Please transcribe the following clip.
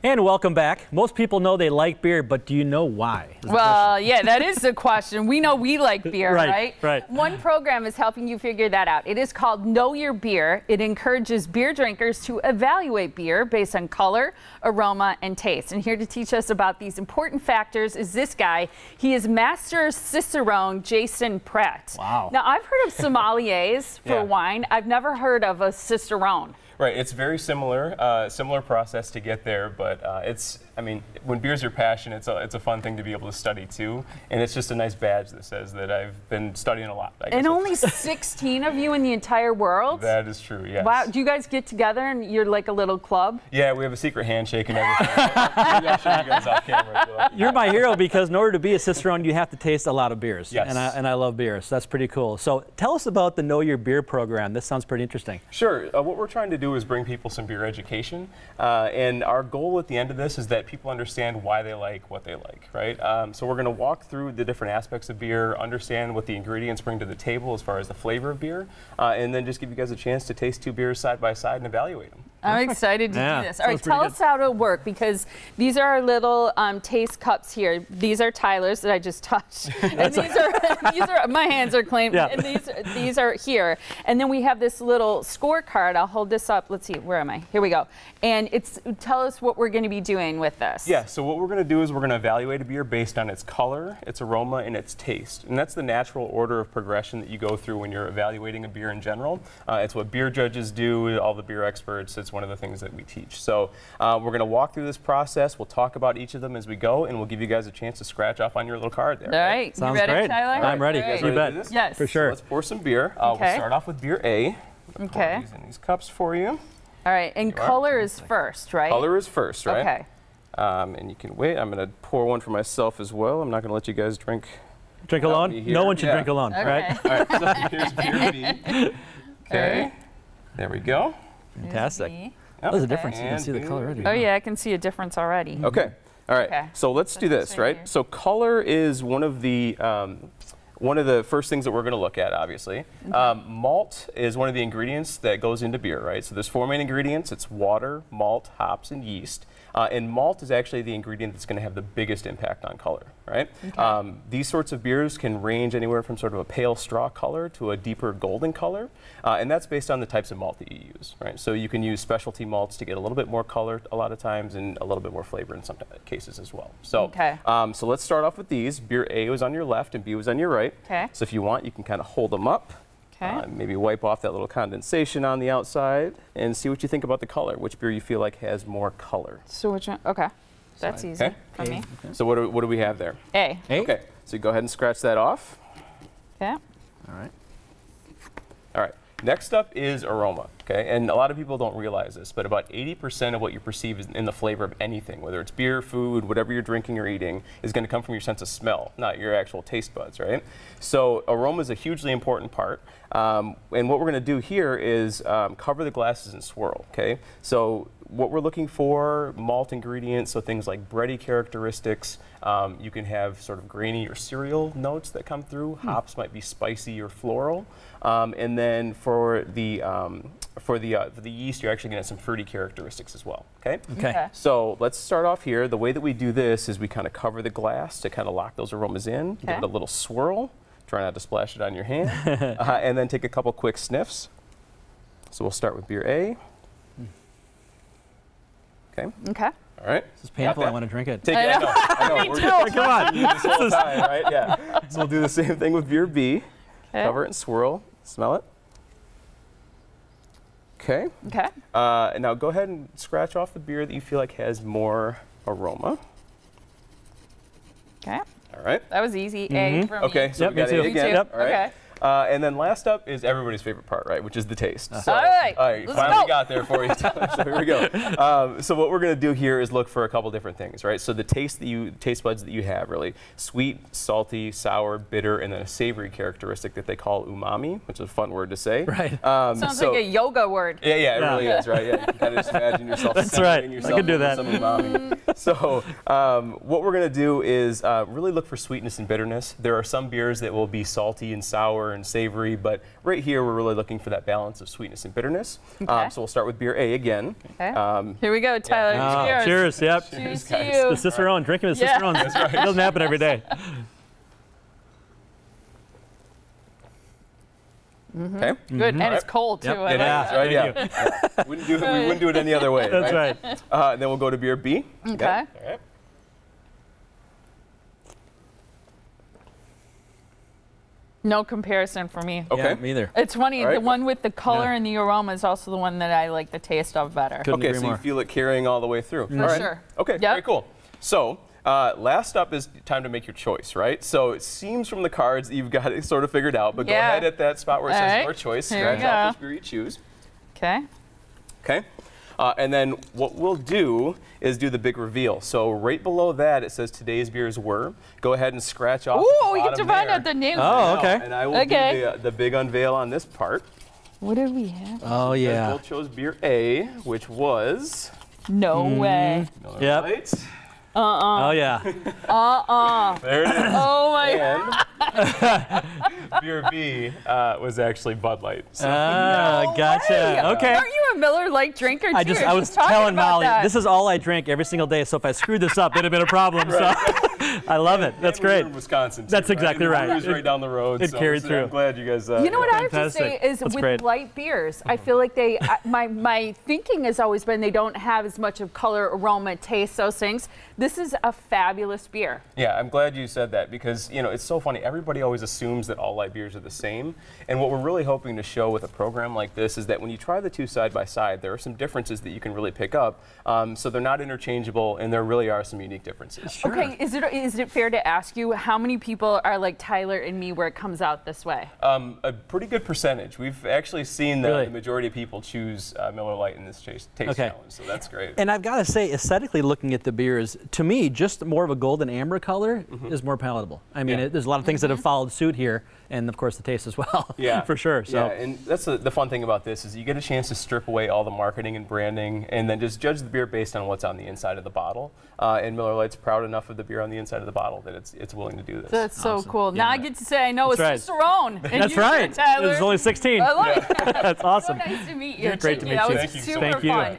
And welcome back. Most people know they like beer, but do you know why? Well, yeah, that is the question. We know we like beer, right? Right. One program is helping you figure that out. It is called Know Your Beer. It encourages beer drinkers to evaluate beer based on color, aroma, and taste. And here to teach us about these important factors is this guy. He is Master Cicerone Jason Pratt. Wow. Now, I've heard of sommeliers for wine. I've never heard of a Cicerone. Right, it's very similar, similar process to get there, but I mean, when beer's your passion, it's a fun thing to be able to study too, and it's just a nice badge that says that I've been studying a lot. And only 16 of you in the entire world? That is true, yes. Wow, do you guys get together and you're like a little club? Yeah, we have a secret handshake and everything. Maybe I'll show you guys off camera. So. You're my hero because in order to be a Cicerone, you have to taste a lot of beers. Yes. And I love beer, so that's pretty cool. So tell us about the Know Your Beer program. This sounds pretty interesting. Sure, what we're trying to do is bring people some beer education, and our goal at the end of this is that people understand why they like what they like, right? So we're going to walk through the different aspects of beer, understand what the ingredients bring to the table as far as the flavor of beer, and then just give you guys a chance to taste two beers side by side and evaluate them. I'm excited to do this. All right, tell good. us how it'll work, because these are our little taste cups here. These are Tyler's that I just touched. And these are my hands are clean. Yeah. And these are here. And then we have this little scorecard. I'll hold this up. Let's see, where am I? Here we go. And tell us what we're going to be doing with this. Yeah, so what we're going to do is we're going to evaluate a beer based on its color, its aroma, and its taste. And that's the natural order of progression that you go through when you're evaluating a beer in general. It's what beer judges do, all the beer experts. It's one of the things that we teach. So we're going to walk through this process. We'll talk about each of them as we go, and we'll give you guys a chance to scratch off on your little card there. All right. Sounds you ready, great. Tyler? I'm ready. All right. You bet. Do this? Yes. For sure. So let's pour some beer. Okay. We'll start off with beer A. Okay. Pour these in these cups for you. All right. And color is first, right? Color is first, right? Okay. And you can wait. I'm going to pour one for myself as well. I'm not going to let you guys drink. Drink alone? No one should drink alone, Okay. right? All right, so here's beer B. Okay. There we go. Fantastic. B. Oh, there's a difference. You can And see the color already. Oh, yeah, I can see a difference already. Okay. All right. Okay. So let's do this, right right? here. So color is one of the first things that we're going to look at, obviously. Malt is one of the ingredients that goes into beer, right? So there's four main ingredients. It's water, malt, hops, and yeast. And malt is actually the ingredient that's going to have the biggest impact on color, right? Okay. These sorts of beers can range anywhere from sort of a pale straw color to a deeper golden color. And that's based on the types of malt that you use, right? So you can use specialty malts to get a little bit more color a lot of times and a little bit more flavor in some cases as well. So, Okay. so let's start off with these. Beer A was on your left and B was on your right. Okay. So if you want, you can kind of hold them up. Okay. Maybe wipe off that little condensation on the outside and see what you think about the color. Which beer you feel like has more color? So which one? Okay. That's easy Okay. for me. So what do we have there? A. Hey? Okay. So you go ahead and scratch that off. Okay. All right. All right. Next up is aroma, okay? And a lot of people don't realize this, but about 80% of what you perceive in the flavor of anything, whether it's beer, food, whatever you're drinking or eating, is going to come from your sense of smell, not your actual taste buds, right? So aroma is a hugely important part. And what we're going to do here is cover the glasses and swirl, okay? So what we're looking for, malt ingredients, so things like bready characteristics. You can have sort of grainy or cereal notes that come through. Hops might be spicy or floral. And then for the yeast, you're actually going to have some fruity characteristics as well, okay? Okay. So let's start off here. The way that we do this is we kind of cover the glass to kind of lock those aromas in, give it a little swirl. Try not to splash it on your hand. And then take a couple quick sniffs. So we'll start with beer A. Okay. Okay. All right. This is painful. I want to drink it. Take it. I know. Me We're too. Come on. this whole time, right? Yeah. So we'll do the same thing with beer B. Okay. Cover it and swirl. Smell it. Okay. Okay. And now go ahead and scratch off the beer that you feel like has more aroma. Okay. All right. That was easy. A for me. Okay. So Yep, we got me A too. again. Yep. All right. Okay. And then last up is everybody's favorite part, right, which is the taste. So, All right, let's finally go. got there for you. So here we go. So what we're going to do here is look for a couple different things, right? So the taste buds that you have, really, sweet, salty, sour, bitter, and then a savory characteristic that they call umami, which is a fun word to say. Right. Sounds like a yoga word. Yeah, yeah, it Yeah. really is, right? Yeah, you can kind of just imagine yourself That's centering right. yourself I can do with that. some umami. So what we're going to do is really look for sweetness and bitterness. There are some beers that will be salty and sour sour and savory, but right here we're really looking for that balance of sweetness and bitterness. Okay. So we'll start with beer A again. Okay. Here we go, Tyler. Oh, cheers. Yep. Cheers to guys. you. The Cicerone, drinking the Yeah. Cicerone. That's right. It doesn't happen every day. Okay. Good, and it's cold too. Yep. I It like is, that. right? Yeah. We wouldn't do it any other way. That's right. Then we'll go to beer B. Okay. All right. No comparison for me. Okay. Yeah, me either. It's funny, All right. the one with the color Yeah. and the aroma is also the one that I like the taste of better. Couldn't Okay, agree so more. you feel it carrying all the way through. For All right. sure. Okay, Yep. very cool. So, last up is time to make your choice, right? So it seems from the cards that you've got it sort of figured out, but go Yeah. ahead at that spot where it All says right. your choice. Here we Scratch out go. which beer you choose. Okay. Okay. And then what we'll do is do the big reveal. So right below that, it says today's beers were. Go ahead and scratch off. Ooh, the we get to bottom find there. out the names. Oh, okay. And I will Okay. do the big unveil on this part. What do we have? Oh, You guys yeah. both chose beer A, which was No way. Miller Yep. Lite. Oh, yeah. There it is. Oh my God. And beer B was actually Bud Light. So Ah, gotcha. Hey, Okay. Aren't you a Miller Lite drinker too? I was talking telling about Molly, that. this is all I drink every single day, so if I screwed this up, it'd have been a problem. So I love it. That's And we were great. in Wisconsin. Too, That's exactly And the right. brewery's It- right down the road. it so carried through. I'm glad you guys. You know what I have to say Fantastic. is That's with great. light beers, I feel like my thinking has always been they don't have as much of color, aroma, taste, those things. This is a fabulous beer. Yeah, I'm glad you said that because it's so funny. Everybody always assumes that all light beers are the same, and what we're really hoping to show with a program like this is that when you try the two side by side, there are some differences that you can really pick up. So they're not interchangeable, and there really are some unique differences. Okay, is it fair to ask you how many people are like Tyler and me where it comes out this way? A pretty good percentage. We've actually seen Really? the majority of people choose Miller Lite in this taste Okay. challenge, so that's great. And I've got to say, aesthetically looking at the beers, to me, just more of a golden amber color is more palatable. I mean, Yeah. there's a lot of things that have followed suit here, and of course the taste as well. Yeah, for sure. So. Yeah, and that's the fun thing about this is you get a chance to strip away all the marketing and branding, and then just judge the beer based on what's on the inside of the bottle. And Miller Lite's proud enough of the beer on the inside of the bottle that it's willing to do this. That's so Awesome. cool. Now I Yeah. get to say I know That's it's right. Cicerone. And That's you right. did, Tyler. It's only 16. I love it. That's awesome. So nice to meet you. Great to meet That you. was Thank you so super much. Thank you. fun.